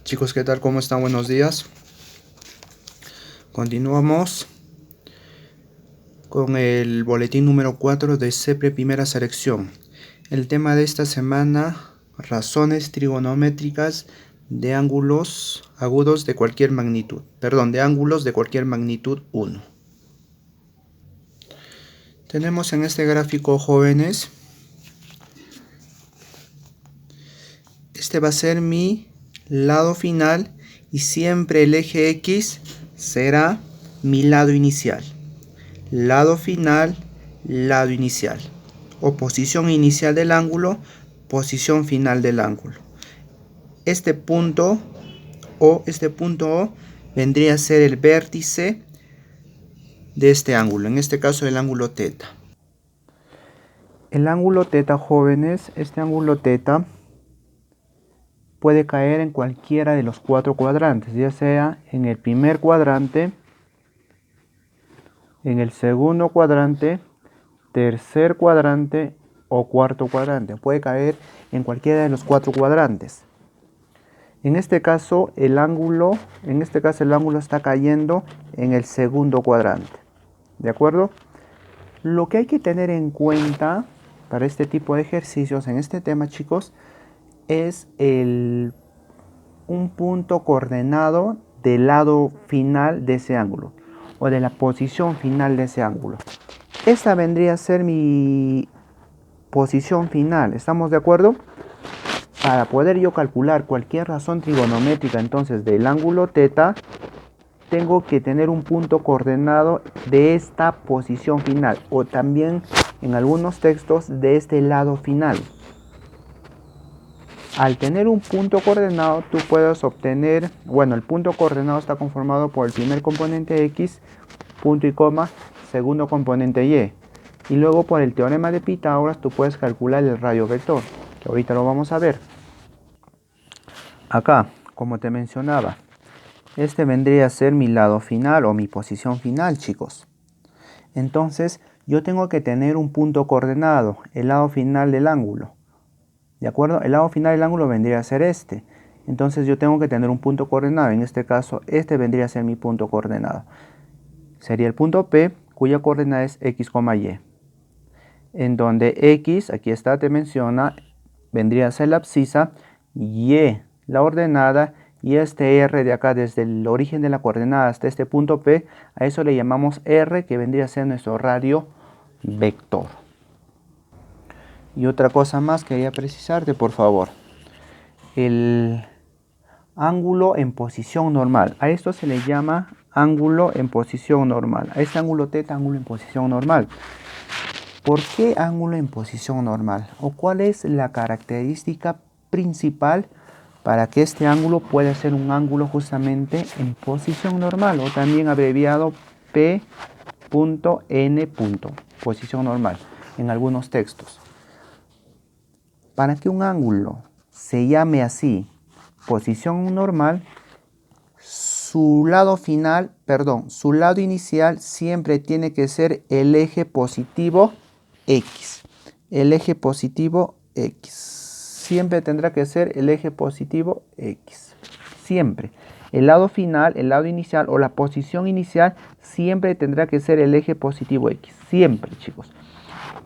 Chicos, ¿qué tal? ¿Cómo están? Buenos días. Continuamos con el boletín número 4 de CEPRE primera selección. El tema de esta semana, razones trigonométricas de ángulos agudos de cualquier magnitud. De ángulos de cualquier magnitud 1. Tenemos en este gráfico, jóvenes, este va a ser mi lado final y siempre el eje X será mi lado inicial. Lado final, lado inicial. O posición inicial del ángulo, posición final del ángulo. Este punto O vendría a ser el vértice de este ángulo, en este caso el ángulo teta. El ángulo teta, jóvenes, este ángulo teta puede caer en cualquiera de los 4 cuadrantes, ya sea en el primer cuadrante, en el segundo cuadrante, tercer cuadrante o cuarto cuadrante. Puede caer en cualquiera de los 4 cuadrantes. En este caso el ángulo está cayendo en el segundo cuadrante. ¿De acuerdo? Lo que hay que tener en cuenta para este tipo de ejercicios en este tema, chicos, es un punto coordenado del lado final de ese ángulo o de la posición final de ese ángulo. Esta vendría a ser mi posición final. ¿Estamos de acuerdo? Para poder yo calcular cualquier razón trigonométrica entonces del ángulo teta, tengo que tener un punto coordenado de esta posición final, o también en algunos textos de este lado final. Al tener un punto coordenado, tú puedes obtener, el punto coordenado está conformado por el primer componente X, punto y coma, segundo componente Y. Y luego por el teorema de Pitágoras tú puedes calcular el radio vector, que ahorita lo vamos a ver. Acá, como te mencionaba, este vendría a ser mi lado final o mi posición final, chicos. Entonces, yo tengo que tener un punto coordenado, el lado final del ángulo. ¿De acuerdo? El lado final del ángulo vendría a ser este. Entonces yo tengo que tener un punto coordenado. En este caso, este vendría a ser mi punto coordenado. Sería el punto P, cuya coordenada es X, Y. En donde X, aquí está, te menciona, vendría a ser la abscisa, Y, la ordenada, y este R de acá, desde el origen de la coordenada hasta este punto P, a eso le llamamos R, que vendría a ser nuestro radio vector. Y otra cosa más quería precisarte, por favor. El ángulo en posición normal. A esto se le llama ángulo en posición normal. A este ángulo teta, ángulo en posición normal. ¿Por qué ángulo en posición normal? ¿O cuál es la característica principal para que este ángulo pueda ser un ángulo justamente en posición normal? O también abreviado P.N. Posición normal en algunos textos. Para que un ángulo se llame así, posición normal, su lado inicial siempre tiene que ser el eje positivo X. El eje positivo X. Siempre tendrá que ser el eje positivo X. Siempre. El lado final, el lado inicial o la posición inicial siempre tendrá que ser el eje positivo X. Siempre, chicos.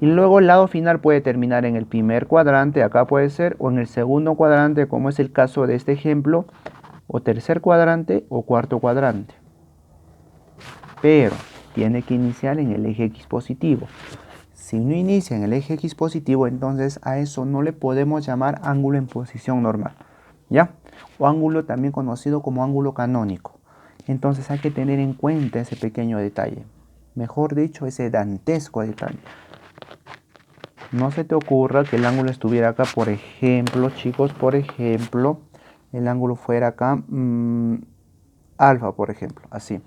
Y luego el lado final puede terminar en el primer cuadrante, acá puede ser, o en el segundo cuadrante, como es el caso de este ejemplo, o tercer cuadrante o cuarto cuadrante. Pero tiene que iniciar en el eje X positivo. Si no inicia en el eje X positivo, entonces a eso no le podemos llamar ángulo en posición normal, ¿ya? O ángulo también conocido como ángulo canónico. Entonces hay que tener en cuenta ese pequeño detalle. Mejor dicho, ese dantesco detalle. No se te ocurra que el ángulo estuviera acá, por ejemplo, chicos, el ángulo fuera acá, alfa, por ejemplo, así.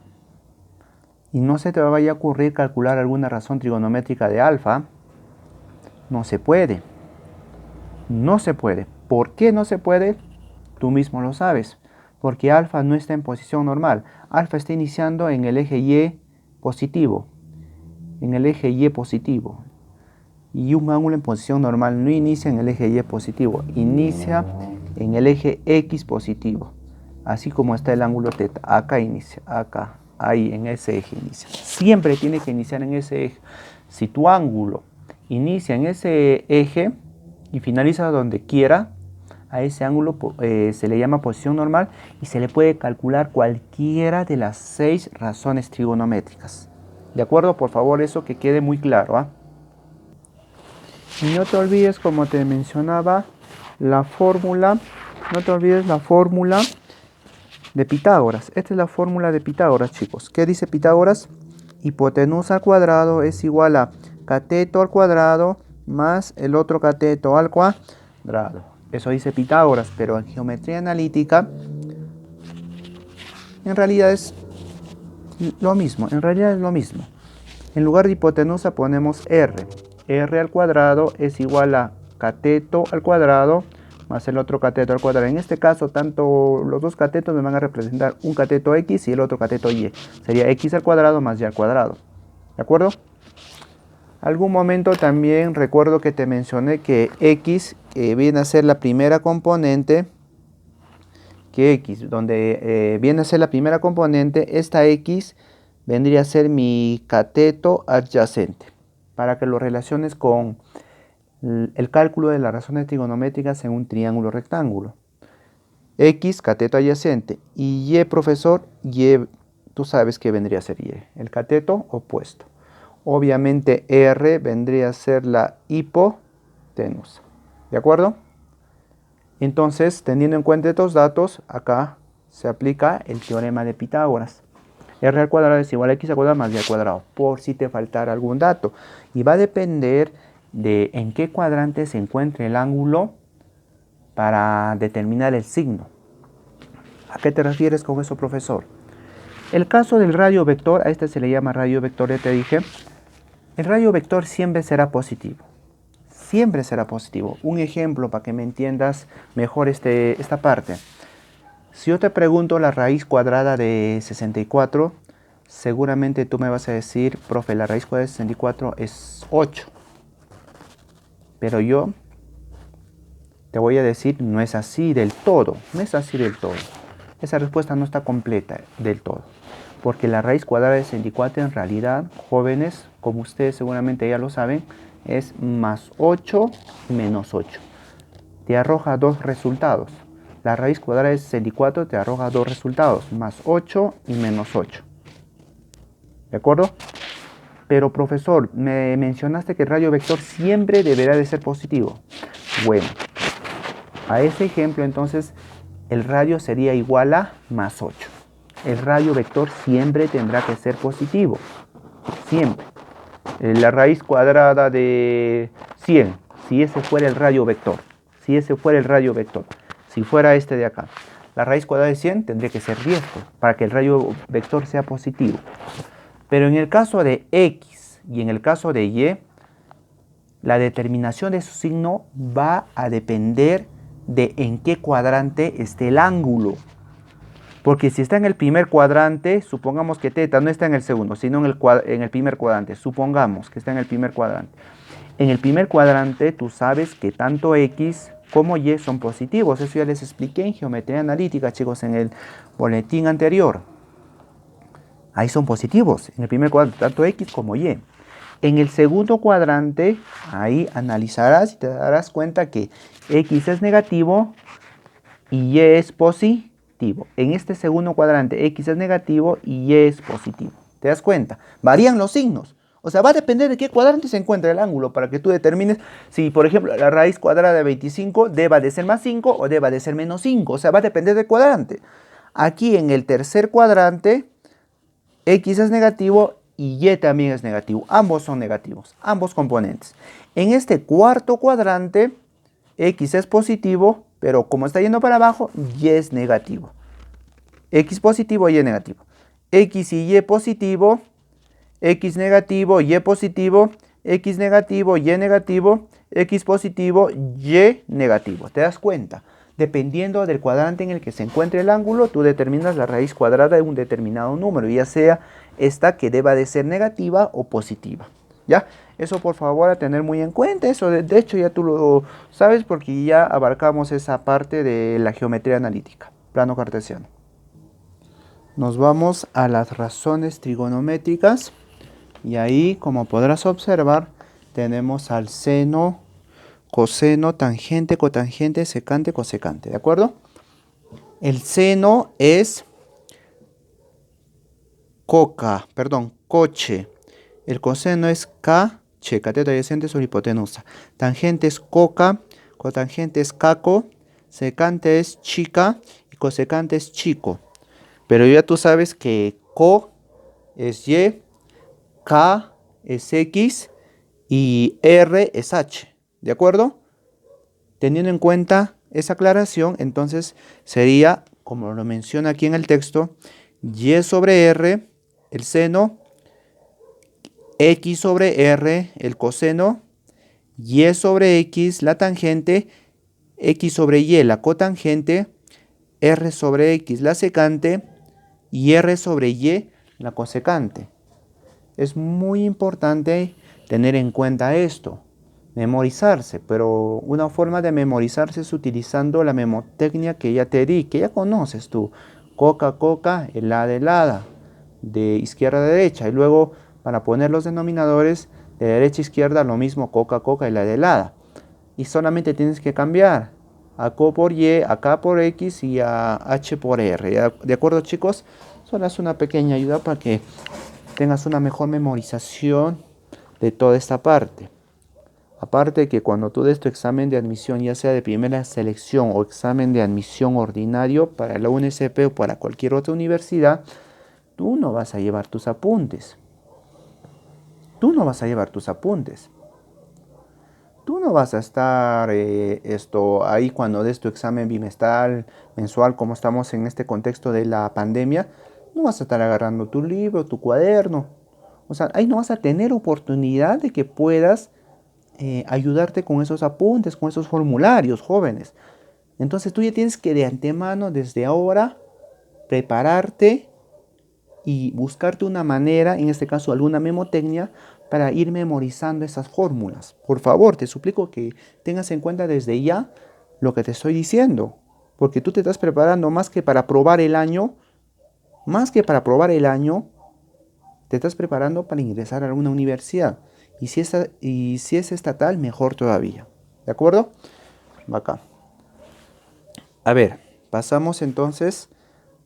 Y no se te vaya a ocurrir calcular alguna razón trigonométrica de alfa. No se puede. No se puede. ¿Por qué no se puede? Tú mismo lo sabes. Porque alfa no está en posición normal. Alfa está iniciando en el eje Y positivo. En el eje Y positivo. Y un ángulo en posición normal no inicia en el eje Y positivo, inicia en el eje X positivo. así como está el ángulo teta. Acá inicia, acá, ahí en ese eje inicia. Siempre tiene que iniciar en ese eje. Si tu ángulo inicia en ese eje y finaliza donde quiera, a ese ángulo se le llama posición normal y se le puede calcular cualquiera de las 6 razones trigonométricas. ¿De acuerdo? Por favor, eso que quede muy claro, ¿ah? Y no te olvides, como te mencionaba, la fórmula, no te olvides la fórmula de Pitágoras. Esta es la fórmula de Pitágoras, chicos. ¿Qué dice Pitágoras? Hipotenusa al cuadrado es igual a cateto al cuadrado más el otro cateto al cuadrado. Eso dice Pitágoras, pero en geometría analítica en realidad es lo mismo. En lugar de hipotenusa ponemos r. R al cuadrado es igual a cateto al cuadrado más el otro cateto al cuadrado. En este caso, tanto los dos catetos me van a representar un cateto x y el otro cateto y. Sería x al cuadrado más y al cuadrado. ¿De acuerdo? Algún momento también recuerdo que te mencioné que x viene a ser la primera componente. Que x, donde viene a ser la primera componente, esta x vendría a ser mi cateto adyacente. Para que lo relaciones con el cálculo de las razones trigonométricas en un triángulo rectángulo. X, cateto adyacente. Y Y, profesor, Y, tú sabes que vendría a ser Y, el cateto opuesto. Obviamente R vendría a ser la hipotenusa. ¿De acuerdo? Entonces, teniendo en cuenta estos datos, acá se aplica el teorema de Pitágoras. R al cuadrado es igual a x al cuadrado más y al cuadrado, por si te faltara algún dato. Y va a depender de en qué cuadrante se encuentre el ángulo para determinar el signo. ¿A qué te refieres con eso, profesor? El caso del radio vector, a este se le llama radio vector, ya te dije. El radio vector siempre será positivo. Siempre será positivo. Un ejemplo para que me entiendas mejor esta parte. Si yo te pregunto la raíz cuadrada de 64, seguramente tú me vas a decir, profe, la raíz cuadrada de 64 es 8. Pero yo te voy a decir, no es así del todo. No es así del todo. Esa respuesta no está completa del todo. Porque la raíz cuadrada de 64 en realidad, jóvenes, como ustedes seguramente ya lo saben, es más 8 y menos 8. Te arroja dos resultados. La raíz cuadrada de 64 te arroja dos resultados, más 8 y menos 8. ¿De acuerdo? Pero profesor, me mencionaste que el radio vector siempre deberá de ser positivo. Bueno, a ese ejemplo entonces el radio sería igual a más 8. El radio vector siempre tendrá que ser positivo. Siempre. La raíz cuadrada de 100, si ese fuera el radio vector. Si fuera este de acá, la raíz cuadrada de 100 tendría que ser 10 para que el radio vector sea positivo. Pero en el caso de X y en el caso de Y, la determinación de su signo va a depender de en qué cuadrante esté el ángulo. Porque si está en el primer cuadrante, supongamos que teta no está en el segundo, sino en el primer cuadrante. Supongamos que está en el primer cuadrante. En el primer cuadrante tú sabes que tanto X como Y son positivos. Eso ya les expliqué en geometría analítica, chicos, en el boletín anterior. Ahí son positivos, en el primer cuadrante, tanto X como Y. En el segundo cuadrante, ahí analizarás y te darás cuenta que X es negativo y Y es positivo. En este segundo cuadrante, X es negativo y Y es positivo. ¿Te das cuenta? Varían los signos. O sea, va a depender de qué cuadrante se encuentra el ángulo para que tú determines si, por ejemplo, la raíz cuadrada de 25 deba de ser más 5 o deba de ser menos 5. O sea, va a depender del cuadrante. Aquí en el tercer cuadrante, X es negativo y Y también es negativo. Ambos son negativos, ambos componentes. En este cuarto cuadrante, X es positivo, pero como está yendo para abajo, Y es negativo. X positivo, Y negativo. X y Y positivo, X negativo, Y positivo, X negativo, Y negativo, X positivo, Y negativo. ¿Te das cuenta? Dependiendo del cuadrante en el que se encuentre el ángulo, tú determinas la raíz cuadrada de un determinado número, ya sea esta que deba de ser negativa o positiva. ¿Ya? Eso por favor a tener muy en cuenta. Eso de hecho ya tú lo sabes porque ya abarcamos esa parte de la geometría analítica. plano cartesiano. Nos vamos a las razones trigonométricas y ahí, como podrás observar, tenemos al seno, coseno, tangente, cotangente, secante, cosecante, ¿de acuerdo? El seno es coche. El coseno es cache, cateto adyacente sobre hipotenusa. Tangente es coca, cotangente es caco, secante es chica y cosecante es chico. Pero ya tú sabes que co es y, k es x y r es h, ¿de acuerdo? Teniendo en cuenta esa aclaración, entonces sería, como lo menciona aquí en el texto, y sobre r, el seno, x sobre r, el coseno, y sobre x, la tangente, x sobre y, la cotangente, r sobre x, la secante, y r sobre y, la cosecante. Es muy importante tener en cuenta esto, memorizarse, pero una forma de memorizarse es utilizando la memotecnia que ya te di, que ya conoces tú. Coca, helada, de izquierda a derecha, y luego para poner los denominadores de derecha a izquierda lo mismo, coca, helada. Y solamente tienes que cambiar a co por y, a k por x y a h por r. ¿De acuerdo, chicos? Solo es una pequeña ayuda para que tengas una mejor memorización de toda esta parte. Aparte que cuando tú des tu examen de admisión, ya sea de primera selección o examen de admisión ordinario para la UNSP o para cualquier otra universidad, tú no vas a llevar tus apuntes. Tú no vas a llevar tus apuntes. Tú no vas a estar ahí cuando des tu examen bimestral, mensual, como estamos en este contexto de la pandemia. No vas a estar agarrando tu libro, tu cuaderno. O sea, ahí no vas a tener oportunidad de que puedas ayudarte con esos apuntes, con esos formularios, jóvenes. Entonces tú ya tienes que de antemano, desde ahora, prepararte y buscarte una manera, en este caso alguna memotecnia, para ir memorizando esas fórmulas. Por favor, te suplico que tengas en cuenta desde ya lo que te estoy diciendo, porque tú te estás preparando más que para probar el año, te estás preparando para ingresar a alguna universidad. Y si es estatal, mejor todavía. ¿De acuerdo? Acá. A ver, pasamos entonces.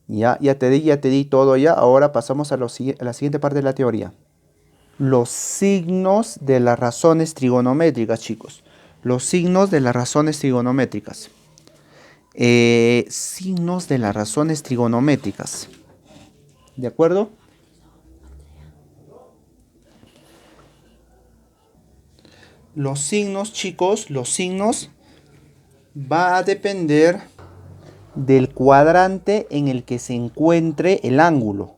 Ya te di todo ya. Ahora pasamos a la siguiente parte de la teoría. Los signos de las razones trigonométricas, chicos. Los signos de las razones trigonométricas. Signos de las razones trigonométricas. ¿De acuerdo? Los signos, chicos, va a depender del cuadrante en el que se encuentre el ángulo.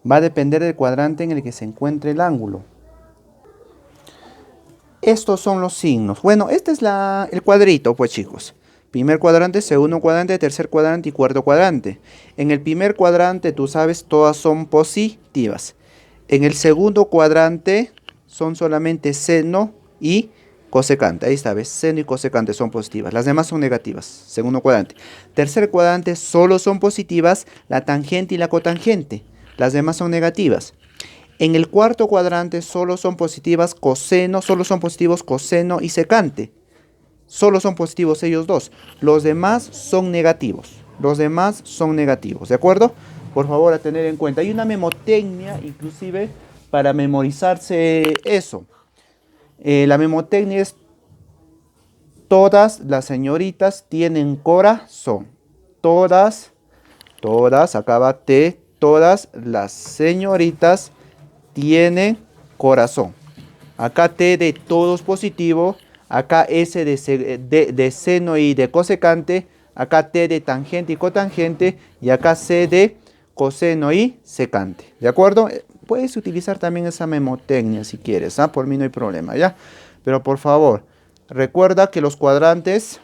Va a depender del cuadrante en el que se encuentre el ángulo. Estos son los signos. Bueno, este es el cuadrito, pues, chicos. Primer cuadrante, segundo cuadrante, tercer cuadrante y cuarto cuadrante. En el primer cuadrante, tú sabes, todas son positivas. En el segundo cuadrante son solamente seno y cosecante. Ahí está, ¿ves? Seno y cosecante son positivas. Las demás son negativas. Segundo cuadrante. Tercer cuadrante solo son positivas la tangente y la cotangente. Las demás son negativas. En el cuarto cuadrante solo son positivos coseno y secante. Solo son positivos ellos dos. Los demás son negativos. ¿De acuerdo? Por favor, a tener en cuenta. Hay una memotecnia, inclusive, para memorizarse eso. La memotecnia es: todas las señoritas tienen corazón. Todas, acaba T, todas las señoritas tienen corazón. Acá T de todos positivo, acá S de seno y de cosecante, acá T de tangente y cotangente, y acá C de coseno y secante. ¿De acuerdo? Puedes utilizar también esa memotecnia si quieres, ¿ah? Por mí no hay problema, ¿ya? Pero por favor, recuerda que los cuadrantes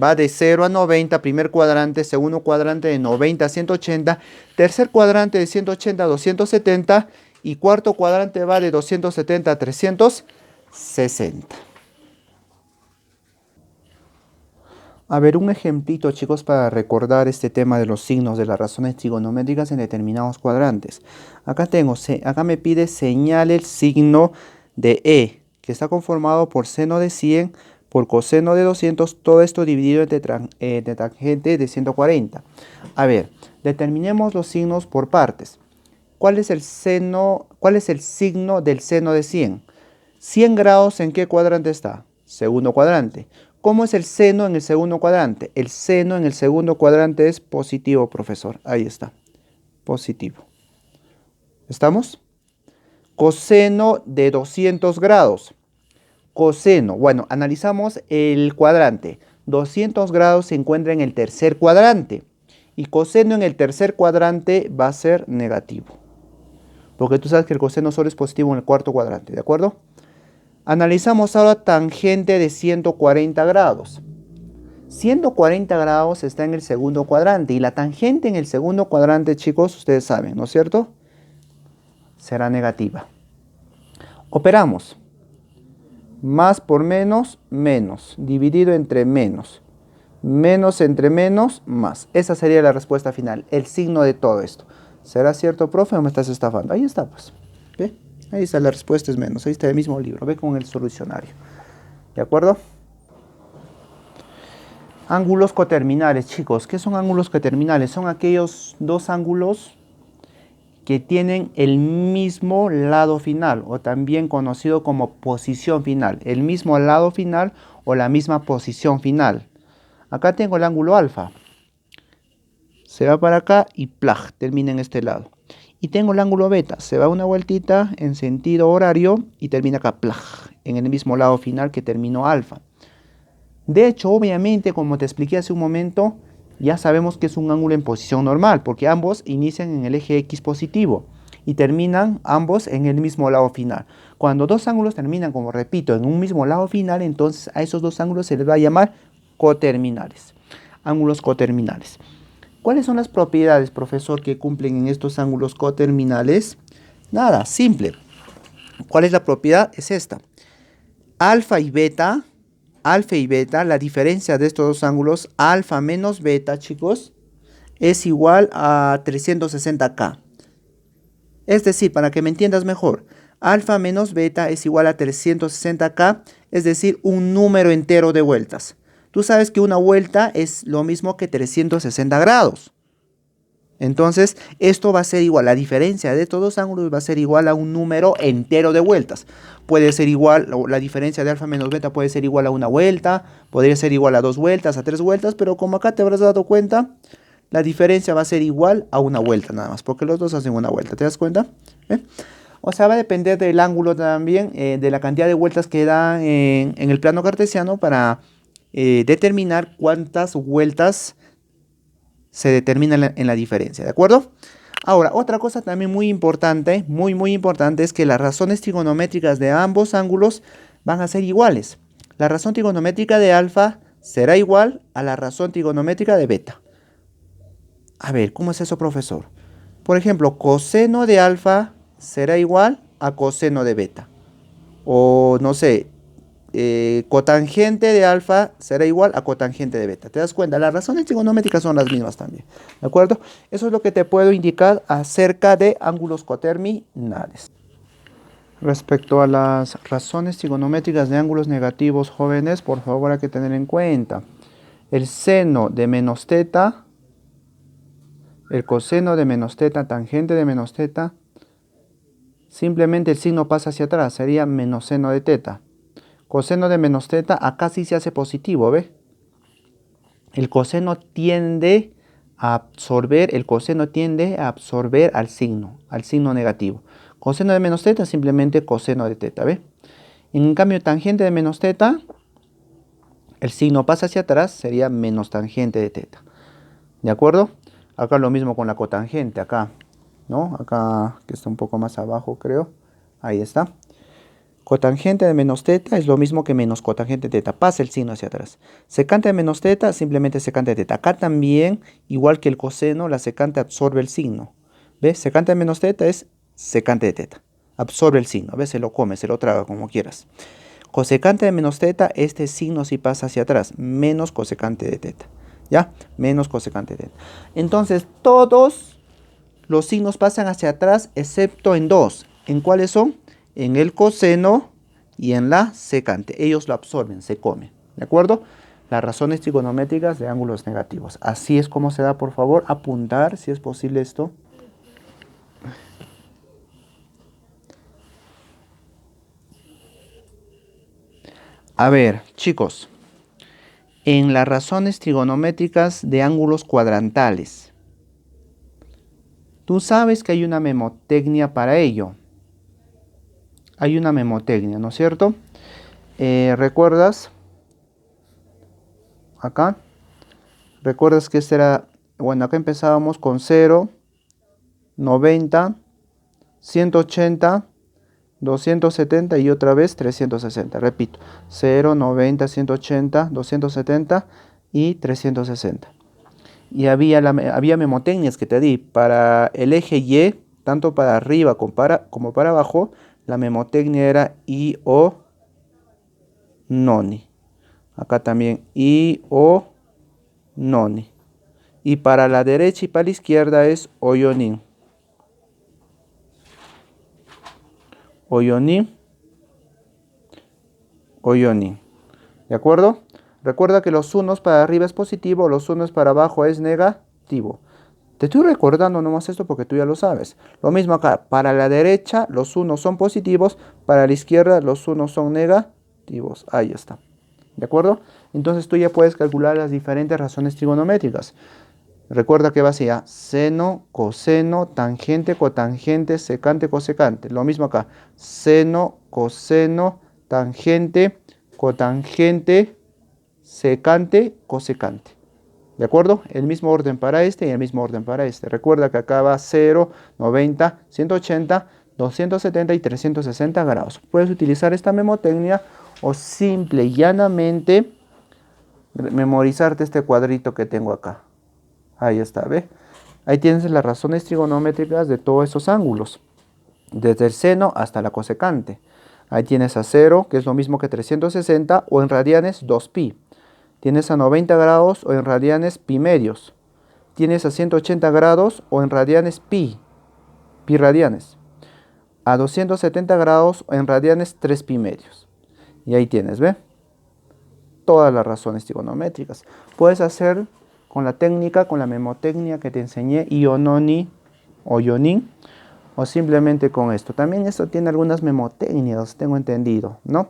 va de 0 a 90, primer cuadrante, segundo cuadrante de 90 a 180, tercer cuadrante de 180 a 270 y cuarto cuadrante va de 270 a 360. A ver, un ejemplito, chicos, para recordar este tema de los signos de las razones trigonométricas en determinados cuadrantes. Acá me pide señale el signo de E, que está conformado por seno de 100 por coseno de 200, todo esto dividido entre tangente de 140. A ver, determinemos los signos por partes. ¿Cuál es el signo del seno de 100? 100 grados, ¿en qué cuadrante está? Segundo cuadrante. ¿Cómo es el seno en el segundo cuadrante? El seno en el segundo cuadrante es positivo, profesor. Ahí está. Positivo. ¿Estamos? Coseno de 200 grados. Coseno. Bueno, analizamos el cuadrante. 200 grados se encuentra en el tercer cuadrante. Y coseno en el tercer cuadrante va a ser negativo. Porque tú sabes que el coseno solo es positivo en el cuarto cuadrante. ¿De acuerdo? Analizamos ahora tangente de 140 grados. 140 grados está en el segundo cuadrante y la tangente en el segundo cuadrante, chicos, ustedes saben, ¿no es cierto? Será negativa. Operamos. Más por menos, menos. Dividido entre menos. Menos entre menos, más. Esa sería la respuesta final, el signo de todo esto. ¿Será cierto, profe, o me estás estafando? Ahí está, pues. ¿Ve? Ahí está, la respuesta es menos. Ahí está el mismo libro. Ve con el solucionario. ¿De acuerdo? Ángulos coterminales, chicos. ¿Qué son ángulos coterminales? Son aquellos dos ángulos que tienen el mismo lado final, o también conocido como posición final. El mismo lado final o la misma posición final. Acá tengo el ángulo alfa. Se va para acá y ¡plaj! Termina en este lado. Y tengo el ángulo beta, se va una vueltita en sentido horario y termina acá, ¡plaj! En el mismo lado final que terminó alfa. De hecho, obviamente, como te expliqué hace un momento, ya sabemos que es un ángulo en posición normal, porque ambos inician en el eje X positivo y terminan ambos en el mismo lado final. Cuando dos ángulos terminan, como repito, en un mismo lado final, entonces a esos dos ángulos se les va a llamar coterminales. Ángulos coterminales. ¿Cuáles son las propiedades, profesor, que cumplen en estos ángulos coterminales? Nada, simple. ¿Cuál es la propiedad? Es esta. Alfa y beta, la diferencia de estos dos ángulos, alfa menos beta, chicos, es igual a 360K. Es decir, para que me entiendas mejor, alfa menos beta es igual a 360K, es decir, un número entero de vueltas. Tú sabes que una vuelta es lo mismo que 360 grados. Entonces, esto va a ser igual, la diferencia de estos dos ángulos va a ser igual a un número entero de vueltas. Puede ser igual, la diferencia de alfa menos beta puede ser igual a una vuelta, podría ser igual a 2 vueltas, a 3 vueltas, pero como acá te habrás dado cuenta, la diferencia va a ser igual a una vuelta nada más, porque los dos hacen una vuelta, ¿te das cuenta? O sea, va a depender del ángulo también, de la cantidad de vueltas que da en el plano cartesiano para determinar cuántas vueltas se determina en la diferencia, ¿de acuerdo? Ahora, otra cosa también muy importante, muy importante, es que las razones trigonométricas de ambos ángulos van a ser iguales. La razón trigonométrica de alfa será igual a la razón trigonométrica de beta. A ver, ¿cómo es eso, profesor? Por ejemplo, coseno de alfa será igual a coseno de beta. O, no sé, cotangente de alfa será igual a cotangente de beta. ¿Te das cuenta? Las razones trigonométricas son las mismas también. ¿De acuerdo? Eso es lo que te puedo indicar acerca de ángulos coterminales. Respecto a las razones trigonométricas de ángulos negativos, jóvenes, por favor hay que tener en cuenta el seno de menos teta, el coseno de menos teta, tangente de menos teta. Simplemente el signo pasa hacia atrás, sería menos seno de teta. Coseno de menos teta, acá sí se hace positivo, ¿ve? El coseno tiende a absorber al signo negativo. Coseno de menos teta, simplemente coseno de teta, ¿ve? En cambio, tangente de menos teta, el signo pasa hacia atrás, sería menos tangente de teta. ¿De acuerdo? Acá lo mismo con la cotangente, acá, ¿no? Acá, que está un poco más abajo, creo. Ahí está. Cotangente de menos teta es lo mismo que menos cotangente de teta. Pasa el signo hacia atrás. Secante de menos teta, simplemente secante de teta. Acá también, igual que el coseno, la secante absorbe el signo. ¿Ves? Secante de menos teta es secante de teta. Absorbe el signo. ¿Ves? Se lo come, se lo traga, como quieras. Cosecante de menos teta, este signo sí pasa hacia atrás, menos cosecante de teta, ¿ya? Menos cosecante de teta. Entonces, todos los signos pasan hacia atrás, excepto en dos. ¿En cuáles son? En el coseno y en la secante. Ellos lo absorben, se comen, ¿de acuerdo? Las razones trigonométricas de ángulos negativos. Así es como se da, por favor, apuntar, si es posible esto. A ver, chicos, en las razones trigonométricas de ángulos cuadrantales, tú sabes que hay una memotecnia para ello. Hay una memotecnia, ¿no es cierto? ¿Recuerdas? Acá. ¿Recuerdas que este era, bueno, acá empezábamos con 0, 90, 180, 270 y otra vez 360. Repito, 0, 90, 180, 270 y 360. Y había memotecnias que te di. Para el eje Y, tanto para arriba como para abajo, la memotecnia era I, O, noni. Acá también I, O, noni. Y para la derecha y para la izquierda es oyonin. Oyonin. Oyonin. ¿De acuerdo? Recuerda que los unos para arriba es positivo, los unos para abajo es negativo. Te estoy recordando nomás esto porque tú ya lo sabes. Lo mismo acá, para la derecha los unos son positivos, para la izquierda los unos son negativos. Ahí está. ¿De acuerdo? Entonces tú ya puedes calcular las diferentes razones trigonométricas. Recuerda que va hacia seno, coseno, tangente, cotangente, secante, cosecante. Lo mismo acá. Seno, coseno, tangente, cotangente, secante, cosecante. ¿De acuerdo? El mismo orden para este y el mismo orden para este. Recuerda que acá va 0, 90, 180, 270 y 360 grados. Puedes utilizar esta memotecnia o simple y llanamente memorizarte este cuadrito que tengo acá. Ahí está, ¿ve? Ahí tienes las razones trigonométricas de todos esos ángulos. Desde el seno hasta la cosecante. Ahí tienes a 0, que es lo mismo que 360, o en radianes 2pi. Tienes a 90 grados o en radianes pi medios. Tienes a 180 grados o en radianes pi radianes. A 270 grados o en radianes 3 pi medios. Y ahí tienes, ¿ve? Todas las razones trigonométricas. Puedes hacer con la técnica, con la memotecnia que te enseñé, Iononi o Ionin, o simplemente con esto. También esto tiene algunas memotecnias, tengo entendido, ¿no?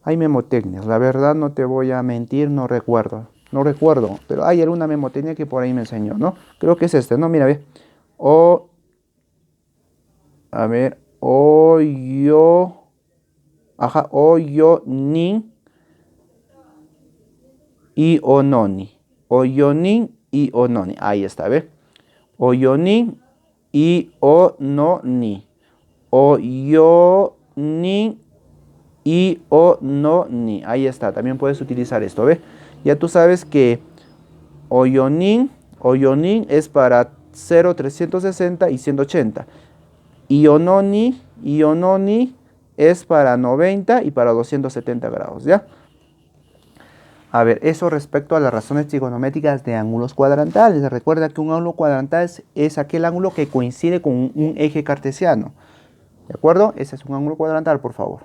Hay memotecnias, la verdad no te voy a mentir, no recuerdo, pero hay alguna memotecnia que por ahí me enseñó, ¿no? Creo que es este, ¿no? Mira, ve. A ver, o, yo, nin, y ononi. Oyonin y ononi. Ahí está, ¿ve? Oyonin y ononi. Oyonin y ononi. Ahí está. También puedes utilizar esto, ¿ve? Ya tú sabes que oyonin es para 0, 360 y 180. Y ononi es para 90 y para 270 grados, ¿ya? A ver, eso respecto a las razones trigonométricas de ángulos cuadrantales. Recuerda que un ángulo cuadrantal es aquel ángulo que coincide con un eje cartesiano. ¿De acuerdo? Ese es un ángulo cuadrantal, por favor.